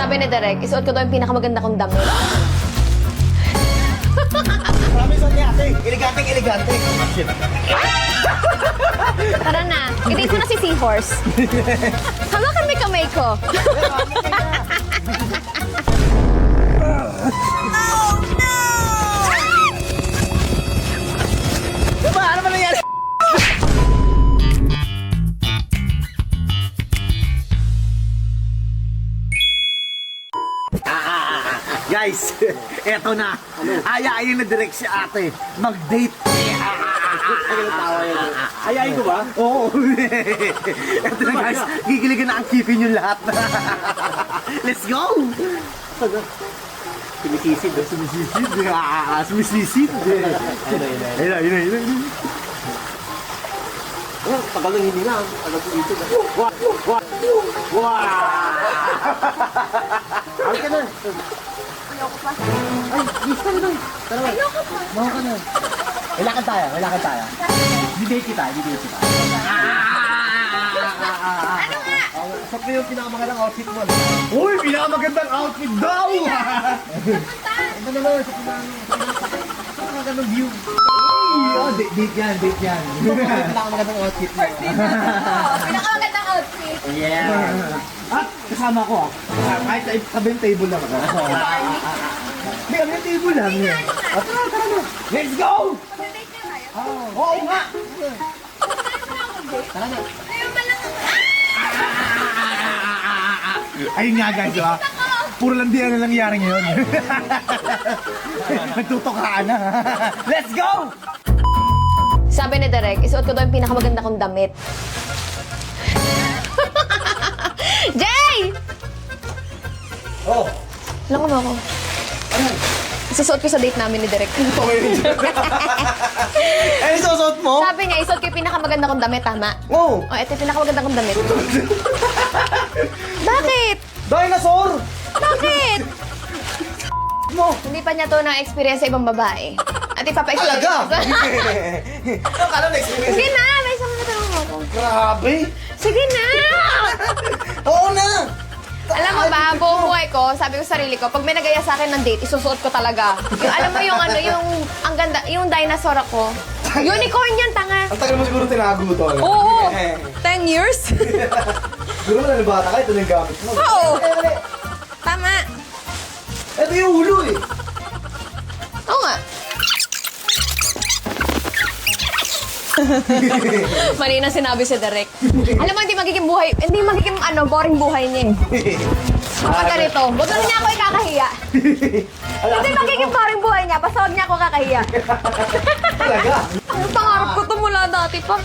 Sabi ni Derek, isuot ko daw yung pinakamaganda kong damit. Promise on niya, ate. Elegante. Tara na, i-date mo na si Seahorse. Hawakan mo yung kamay ko. Diba? Ano ba nangyari? Guys, eto na. Ayayin na direct si ate. Mag-date. Ayayin ko ba? Oo. Eto na guys, gigiligan na ang kipin yung lahat. Let's go! Sumisisid. Sumisisid. Ayun. Oh, tagal ng hininga. Alam ko dito. Wow! Ay ka na. Ayoko pa. Ay, yes ka na. Tara. Ayoko pa. Mawa ka na. May lakad tayo. Debate kita. Ano nga? Saan pa yung pinakamagandang outfit mo? Uy, pinakamagandang outfit daw! Punta. Ito na lang, sa pinakamagandang view. Date yan. Pinakamagandang outfit mo. Pinakamagandang outfit. Yeah. At kasama ko kahit sa kabing table lang ako. May kabing table lang. Tara na. Let's go! Mag-date na tayo. Oo nga. Tara na. Ayun pa lang. Ayun nga guys, diba? Puro lang di na nangyari ngayon. Nagtutukaan na. Let's go! Sabi ni Derek, isuot ko daw yung pinakamaganda kong damit. Jay! Oh. Alam mo ako. Isusuot ko sa date namin ni Derek. Ano susuot mo? Sabi niya, isuot ko yung pinakamaganda kong damit, tama? Oh. O, ito yung pinakamaganda kong damit. Bakit? Dinosaur! Bakit? Mo! Hindi pa niya to na-experience sa ibang babae. At ipapa-experience. Talaga? Ano ka na na-experience? Sige na, may isang natanong ako. Grabe! Sige na! Oo na! Alam mo ba, buong buhay ko, sabi ko sa sarili ko, pag may nagaya sa akin ng date, isusuot ko talaga. Yung, alam mo yung ano, yung, ang ganda, yung dinosaur ako. Unicorn yan, tanga. Ang tagal mo siguro tinago to. Oo, 10 years. Siguro na nabata ka, ito na yung gamit mo. Oo. Tama. Ito yung ulo eh. Oo nga. Mali na sinabi si Derek. Alam mo, hindi magiging boring buhay niya eh. Kapag ganito, huwag na niya ako ikakahiya. Hindi magiging boring buhay niya, basta huwag niya ako kakahiya. Talaga? Ang pangarap ko to mula dati pa.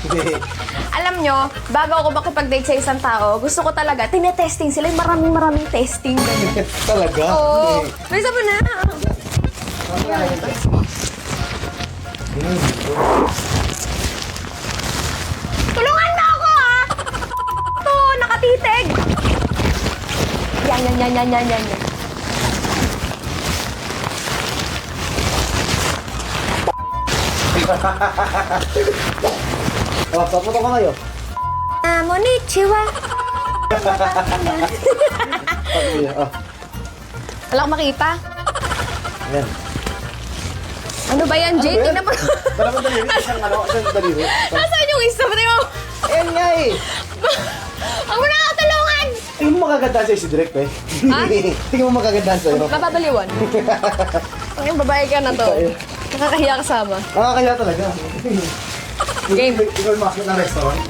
Alam nyo, bago ako makipag-date sa isang tao, gusto ko talaga, tinetesting sila, yung maraming testing. Ganyan. Talaga? Oo. May sabi na. Tulungan mo ako, ha! Ito, nakatitig. Yan. Oh, papunta ka kayo. Konnichiwa. Oh, Wala akong makita. ayan. Ano ba yan, Jay? Tingnan mo. Para mo daliri, isang daliri. Nasaan yung isa? Tingnan mo. Ayan nga eh. Huwag mo na ako tulungan. Tingin mo magaganda sa'yo si Direk eh. Ha? Tingin mo magaganda sa'yo. Mababaliwan. Ang babae ka na to. Nakakahiya kasama. Nakakaya talaga. Game. Ikaw yung masok ng restaurant.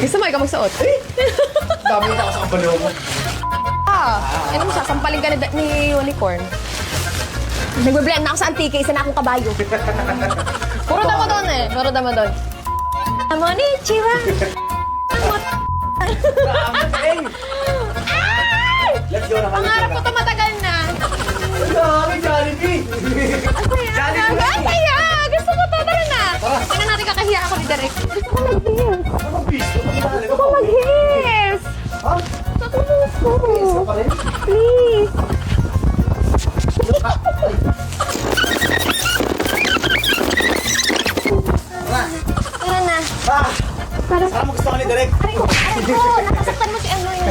Gusto mo ikaw magsuot? Dami na ako sa kabalaw mo. Ano mo siya? Sampaling ka ni Unicorn. Nagbe-blend na ako sa antique, isa na akong kabayo. Puro dama doon eh. Puro dama doon. Konnichiwa. Let's go na kami. Pangarap ko to matagal na. Dami, Jollibee! Ang saya! Gusto ko to. Tara na. Tingnan natin kakahiya ako ni Derek. Gusto ko mag-heels. Anong pisto? Gusto ko mag-heels. Ha? Gusto ko. Isa pa rin? Please. Tara na. Ah! Saan mo gusto ka ni Direk? Aray ko, nakasaktan mo si ano yun.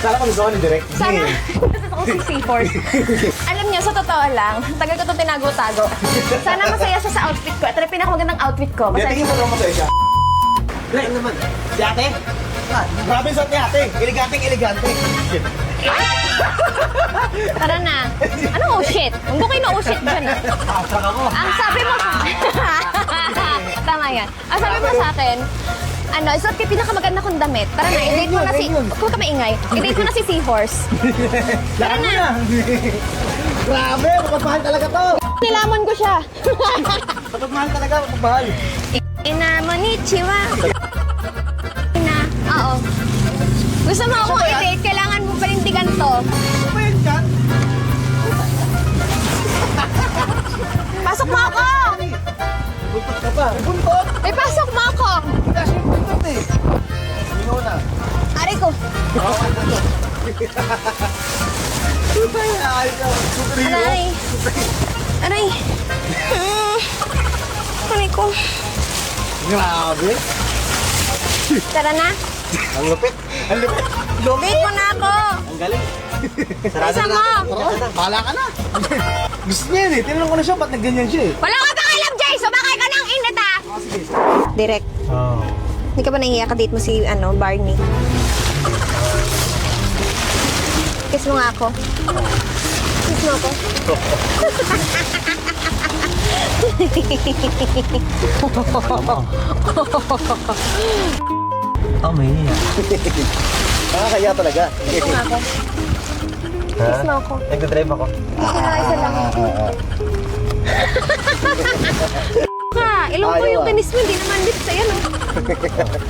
Sana kung gusto ko ni Direct. Sana, gusto ko si C-Force. Alam niyo, sa totoo lang, tagal ko ito tinago-tago. Sana masaya siya sa outfit ko. Ito na yung pinakamagandang outfit ko. Hindi, Masaya tingin mo naman masaya siya. Direct naman. Si ate? Grabe sa ni ate. Elegante. Tara na. Ano oh shit? Huwag ko kayo na oh shit dyan. Pasak ako. Ang sabi mo... Tama yan. Ang sabi mo sa akin, ano, isuot kayo pinakamaganda kong damit. Tara na, i-date mo na si... Huwag ka maingay. I-date mo na si Seahorse. Tara na. Grabe, mapagmahal talaga to. Nilamon ko siya. Mapagmahal talaga, mapagmahal. Inamonichiwa. Ina, oo. Gusto mo akong i-date, kailangan mo panindigan to. Ano ba yun dyan? Pasok mo ako! Buntot ka pa. Buntot? Ay, pasok mo ako! Kasi yung buntot eh. Sino na? Aray ko. Ay, superhero. Aray. Aray. Aray ko. Grabe. Tara na. Ang lupit. Ang lupit. Date mo na ako. Ang galing. Isa mo. Bahala ka na. Gusto niya yun eh. Tinanong ko na siya, ba't nagganyan siya eh? Wala ka pakialam, Jay! Sumakay ka ng init, ah! Direct. Oh. Hindi ka ba nahihiya ka date mo si, Barney? Kiss mo nga ako. Kiss mo ako. Oh, may nakakaya talaga. Kiss mo nga ako. Kiss mo ako. Nagdadrive ako. Kiss mo na isa lang. Ka, ilong ko Ayaw, yung ah. kinis mo, hindi naman lips sa'yo, no?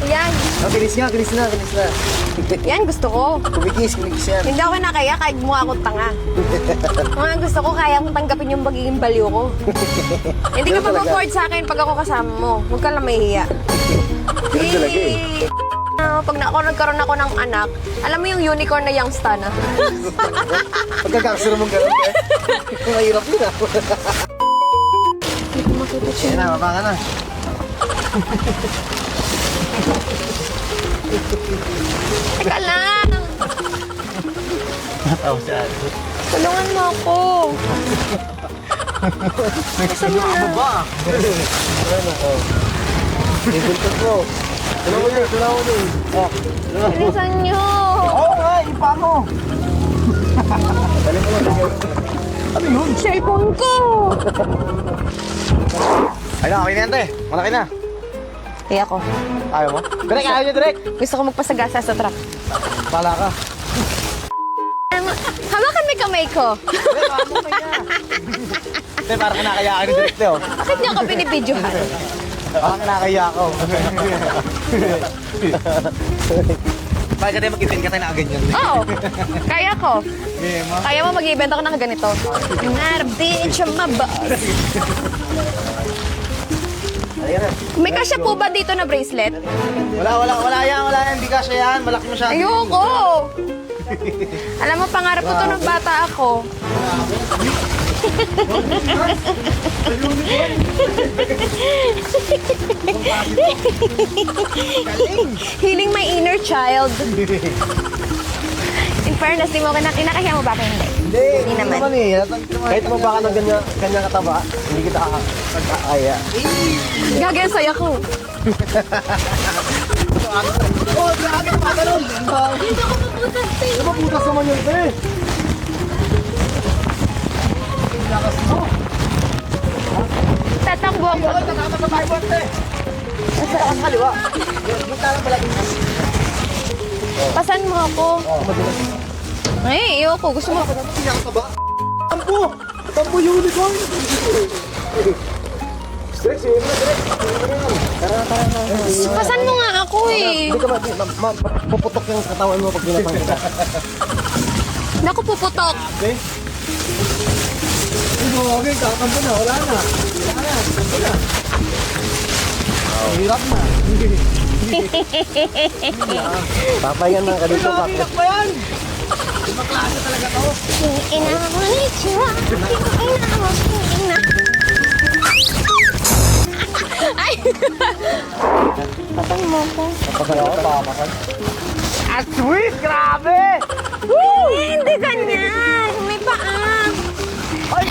Yan. Oh, kinis na. Yan, gusto ko. Kumikis yan. Hindi ako nakaya kahit mukha akong tanga. Mga gusto ko, kaya mong tanggapin yung magiging baliw ko. Hindi ka Ganun talaga. mag-afford sa akin pag ako kasama mo. Huwag ka lang mahihiya. Ganun talaga eh. Pag nagkaroon ako ng anak, alam mo yung unicorn na youngsta na? Pagkakaksira mong gano'n eh. Mahirap yun ah. Hindi ko makita siya. Yan na, baba ka na. Teka lang! Nataw siya. Tulungan mo ako! Nasaan mo na? Baba. Ayan ako. Ibuntot mo. Tunaw mo din. Oh. Bilisan niyo! Oo nga, ipa mo. Ano yun? Cellphone ko! Ay na, okay na yan, te. Malaki na. Kaya ako. Ayaw mo? Direk, ayaw niyo, direk. Gusto ko magpasagasa sa truck. Pala ka. Hawakan mo yung kamay ko. Direk, ayaw mo kaya. Te, parang kinakayaan ni direk, te, oh. Bakit niyo ako binibidyohan? Parang kinakaya ako. Bakit ka tayo mag-event ka tayo na ganyan? Oo. Kaya ko. Game, ha? Kaya mo mag-event ako ng ganito. Not a bitch, I'm a boss. Ayan na. May kasya po ba dito na bracelet? Wala yan. Hindi kasya yan. Malaki masyado. Ayoko! Alam mo, pangarap ko to nung bata ako. Healing my inner child. In fairness, di mo kinakahiya mo ba ako hindi? Hindi naman. eh. Kahit mo baka ng ganyan kataba, hindi kita kakaya. Gagawin saya ko. Oh, grabe ka pagano'n! Dito ako maputas eh. Ano ba putas naman yun, te? Lakas mo. Tatakbo ako. Oh, tatama sa Bible, te. Nasa ka sa kaliwa. Yung talang palagi. Pasan mo ako. Oh, madulas. Ay, ayoko. Gusto mo. Siyak ka ba? Tampo! Tampo unicorn! Direk, sige mo na, direk. Tara. Pasan mo nga ako eh. Hindi ka puputok yung katawan mo pag ginapang kita. Naku, puputok. Okay? Okay, kakampo na. Wala na. Kampo na. Hirap na. Papayan na ka dito. Hirap pa yan. Maklase talaga to. Ina mo ni Chua. Ina mo. Ina. Ay! Pasan mo ako. Papasan ako, papasan. Sweet! Grabe! Hindi ganyan. May paa. Ay,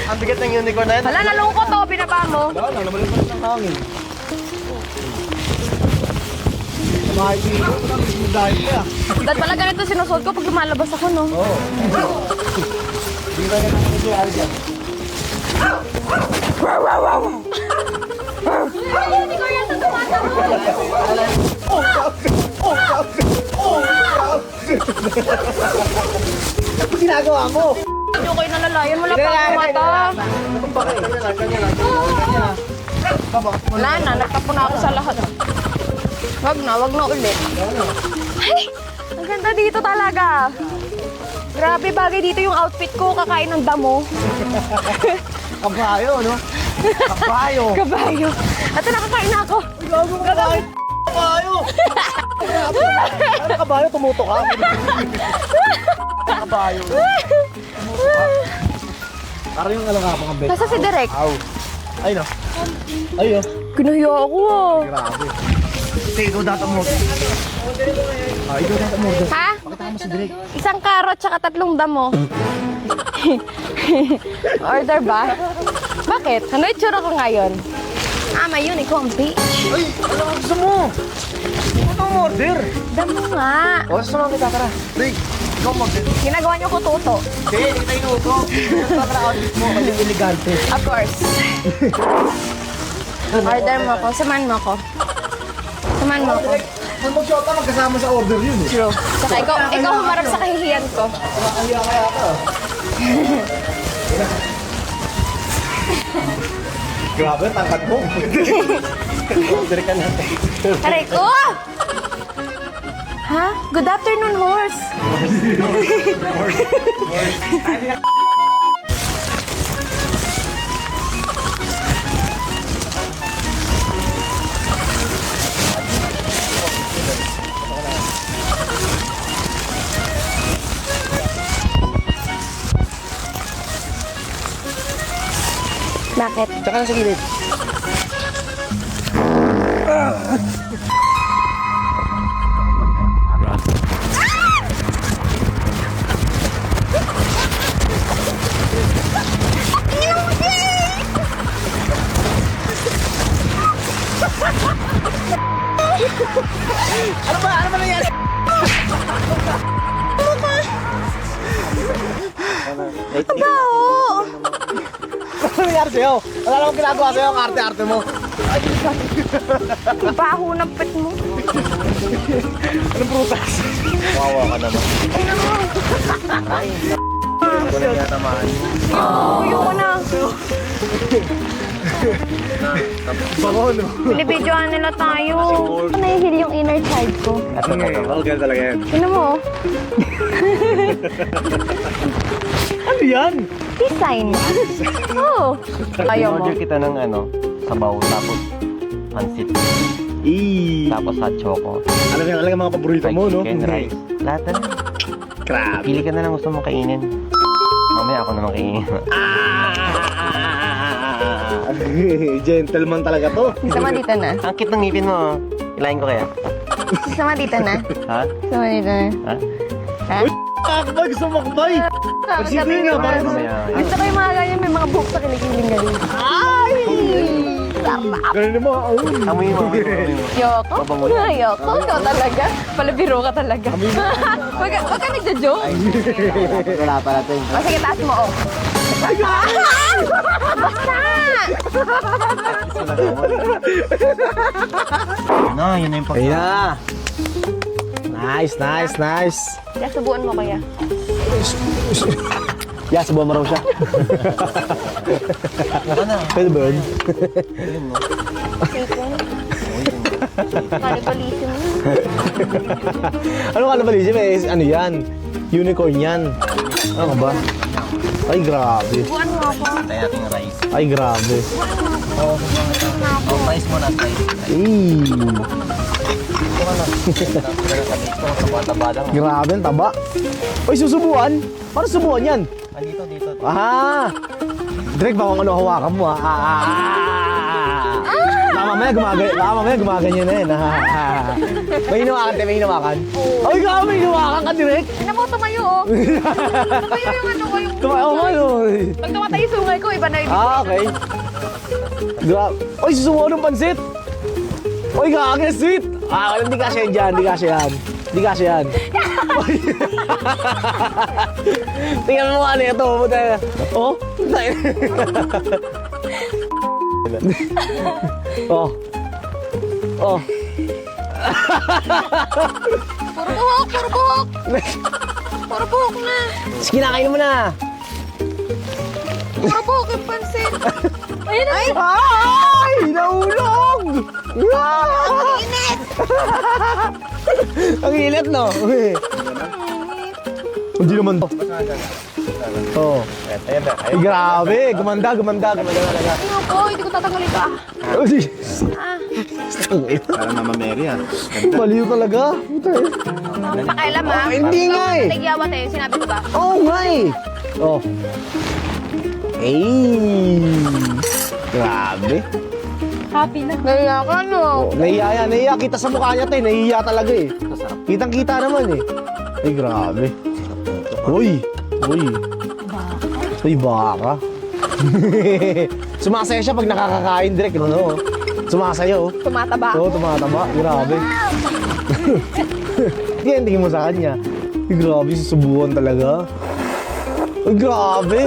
ang bigat ng unicorn na yan. Wala, nalungkot to. Binaba mo. Wala, namalungkot ng hangin. Makikita ko lang, dahil ka. Dahil pala ganito sinusuot ko pag lumalabas ako, no? Oo. Hindi ba ganun ang ito, Alja? Hindi ko yan sa tumatawag. Ano ginagawa mo? Hindi ko yung nalalayan. Wala pa akong mata. Wala na. Nagtapon na ako sa lahat. Wag na ulit. Ay, ang ganda dito talaga. Grabe, bagay dito yung outfit ko. Kakain ng damo. Kabayo, no? Kabayo. Kabayo. At nakakain na ako. Kabayo. Ano kabayo? Tumuto ka? Kabayo. Parang yung alam nga mga bet. Nasa si Direk. Aw. Ay, no? Ay, oh. Kinahiya ako ah. Grabe. Sige, ikaw data mo. Ikaw data mo. Ha? Pakita mo si Drake. Isang karot tsaka 3 damo. Order ba? Bakit? Ano itsura ko ngayon? May unicorn peach. Ay, ano ang gusto mo? Ano ang order? Damo nga. O, susunod kita, tara. Drake, ikaw mag-order. Ginagawa niyo ko tuto. Sige, hindi tayo inuto. Para outfit mo, maling elegante. Of course. Order mo ko. Samahan mo ko. Samahan mo ko. Kung mag-shota, magkasama sa order yun eh. True. Saka ikaw humarap sa kahihiyan ko. Nakakahiya kaya ka. Grabe, tangkad mo. Order ka natin. Aray ko! Ha? Good afternoon, horse. Bakit? Tsaka na sa gilid. Ano ba nangyari? Bao! Ano nangyari sa'yo? Wala namang ginagawa sa'yo ang arte-arte mo. Baho ng pet mo. Anong prutas? Wawa ka naman. Ito na niya naman. Uyo ko na. Bango, no? Binibidyoan nila tayo. Nahihil yung inner child ko. Vulgar talaga yan. Tignan mo. Ano yan? Design. Oo. Ayaw mo. Order kita ng sabaw, tapos pansit, tapos hot choco, Alam yan, talaga mga paborito fried mo, no? chicken, rice. Lahat na lang. Crap. Pili ka na lang gusto mong kainin. Mamaya ako naman kainin. Gentleman talaga to. Sama dito na. Ang cute ng ngipin mo. Oh. Ilain ko kaya? Sama dito na. Ha? Sama dito na. Ha? Ha? Kakabay, gusto mo makabay. Sige nga, parang Mamaya. Gusto ko yung mga ganyan, may mga buhok sa kilig-kiling galing. Ay! Sarap! ganun mo. Amoy mo. Yoko? Mabango yan. Yoko? Ikaw talaga? Palabiro ka talaga. Wag ka nagja-joke. Wala pa natin. O sige, taas mo, oh. Basta! No, yun na yung pagkakas. Ayan. Nice, nice, nice. Kaya subuan mo kaya. Yeah, subuhan mo raw siya. Ano? Pwede ba yun? Yun, no? Bacon. Kanibalism mo. Ano ka nabalisip eh? Ano yan? Unicorn yan. Ano ka ba? Ay, grabe. Subuan mo ako. Tayo natin yung rice. Ay, grabe. Oh, rice mo na tayo. Grabe, ang taba. Uy, susubuan? Paano subuan yan? Dito. Ah! Direk, baka ano hawakan mo ah. mamaya gumaganyan na yun. May hinawakan, te, may hinawakan. Ay, grabe, may hinawakan ka direct. Tignan mo, tumayo, oh. Tumayo yung ano ko, yung... Ano? Pag tumatay yung sungay ko, iba na yung... Okay. Grabe. Ay, susumo ng pansit. Ay, gagawin, sweet. Hindi kasi yan dyan, hindi kasi yan. Hindi kasi yan. Tingnan mo ano ito. Oh? Oh. Oh. Puro buhok, puro buhok. Puro buhok na. Sige, kinakain mo na. Puro buhok yung pansit. Ayun na. Ay! Nahulog! Ang init. Ang init, no? Hindi naman to. Oo. Ayan na. Ay, grabe. Gumanda talaga. Ano po, hindi ko tatanggalin ito, ah. Para Mama Mary ah. Baliw talaga. Pakailam, ah. Hindi nga eh. Nagyawat eh, sinabi ko ba? Oo nga eh. Oh. Grabe. Happy na. Naiya ka, no? Nahiya. Kita sa mukha niya, te. Nahiya talaga eh. Kitang-kita naman eh. Ay, grabe. Uy. Uy, baka. Sumasaya siya pag nakakakain direct, no? Sumasaya, oh. Tumataba. Oo, tumataba. Grabe. Tingin mo sa kanya. Ay, grabe, susubukan talaga. Ay, grabe.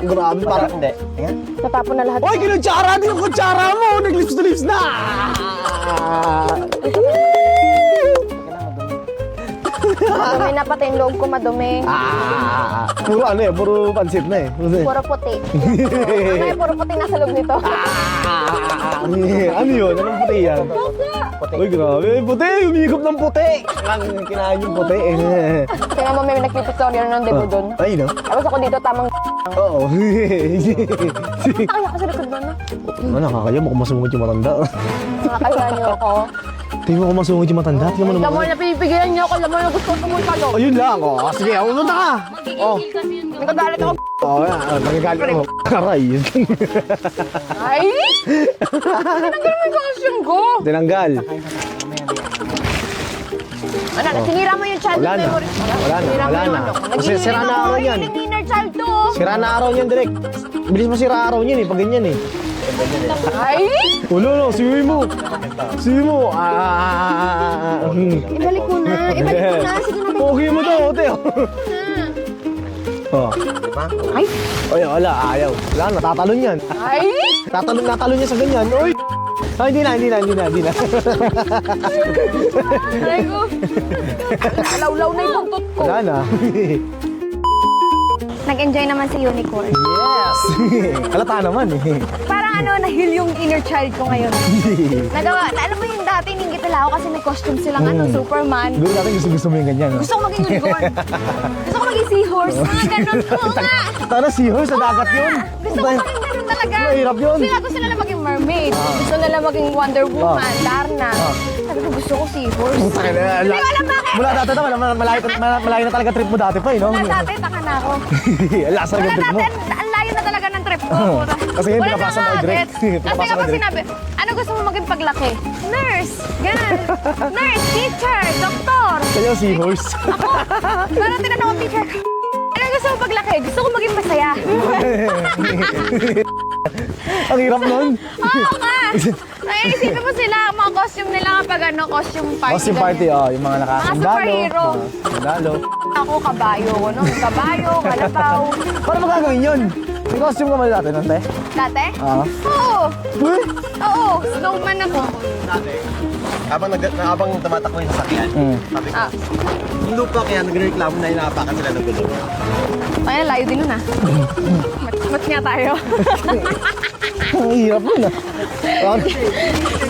Grabe, parang... Hindi. Ayan. Natapon na lahat. Uy, kinutsara din yung kutsara mo! Nag-lips to lips na! Madumi na pati yung loob ko, madumi. Puro ano eh, puro pansit na eh. Puro puti. Ano puro puti nasa loob nito? Ano yun? Anong puti yan? Uy, grabe. Puti! Umigop ng puti! Kinain yung puti eh. Tingnan mo, may nagpipictorial ng debo doon. Ay, no? Tapos ako dito, tamang Oo. nakaya ka sa likod mo, no? Ano, nakakaya mo kung masungit yung matanda. Nakakaya niyo ako. Tingnan mo kung masungit yung matanda. Tingnan mo Alam mo naman. na pinipigilan niyo ako. Alam mo na gusto ko pumunta doon. Ayun lang. Oh, sige, pumunta ka. Oh. Nagagalit ako. Oh, yan. Nagagalit mo. Karay. Ay! Tinanggal mo yung costume ko. Tinanggal. Ano, sinira mo yung childhood Wala na. memory. Wala na. Sinira mo Wala yung na. ano. Kasi sira na araw yan. Naging inner child to. Sira na araw niyan direct. Bilis mo sira araw niyan eh, pag ganyan eh. Ay! Wala na, siwi mo. Siwi mo. Ibalik mo na. Ibalik mo na. Sige na. Pogi mo to, ote. Oh. Ay! Ay, wala, ayaw. Wala, natatalon yan. Ay! Natalon niya sa ganyan. Uy! Ay, hindi na. Ay ko. Law-law na yung buntot ko. Wala na. Nag-enjoy naman si Unicorn. Yes! Halata naman eh. Parang ano, na-heal yung inner child ko ngayon. Nagawa, alam mo yung dati, ninggit nila ako kasi may costume silang ano, Superman. Doon natin gusto mo yung ganyan. No? Gusto ko maging unicorn. Gusto ko maging seahorse. Mga ganun. Oo nga. Tara, seahorse sa dagat yun. Gusto ko maging ganun talaga. Mahirap yun. Gusto nila maging mermaid. Gusto nila maging Wonder Woman, Darna. Sabi ko, gusto ko seahorse. Hindi ko alam bakit. Mula dati naman, malayo na talaga trip mo dati pa eh, no? Wala dati, taka na ako. Lasa Wala yung trip mo. dati, ang layo na talaga ng trip ko. Kasi ngayon, Wala pinapasa na mo nga, direct. Kasi Pinapasa mo kapag direct. sinabi, ano gusto mo maging paglaki? Nurse, ganun. Nurse, teacher, doktor. Kaya seahorse. Ako, parang tinanong ko teacher ko. Ano gusto mo paglaki? Gusto ko maging masaya. Ang hirap nun. Oo nga. Ay, isipin mo sila, mga costume nila kapag ano, costume party. Costume party, ganyan. oh, yung mga nakasandalo. Mga superhero. Sandalo. Ako, kabayo ko, no? Kabayo, kalabaw. Paano mo gagawin yun? May costume ka mali dati, nante? Dati? Oo. Oo. Uy! Oo, snowman ako. Habang tumatakbo yung sasakyan, sabi ko, Ah, yung lupa kaya nagreklamo na inaapakan sila ng gulo. kaya layo din nun ah. Match nga tayo. Ang hirap nun ah.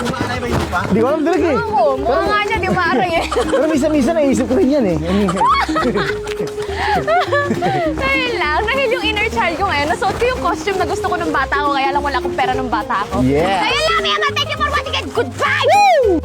Maalay ba yung lupa? Hindi ko alam talaga eh. Oo, mukha nga niya, di maaring eh. Pero misa-misa naisip ko rin yan eh. Dahil lang, dahil yung inner child ko ngayon, nasuot ko yung costume na gusto ko ng bata ako, kaya lang wala akong pera ng bata ako. Yes! Kaya lang, Mia, thank you for watching and goodbye! Woo!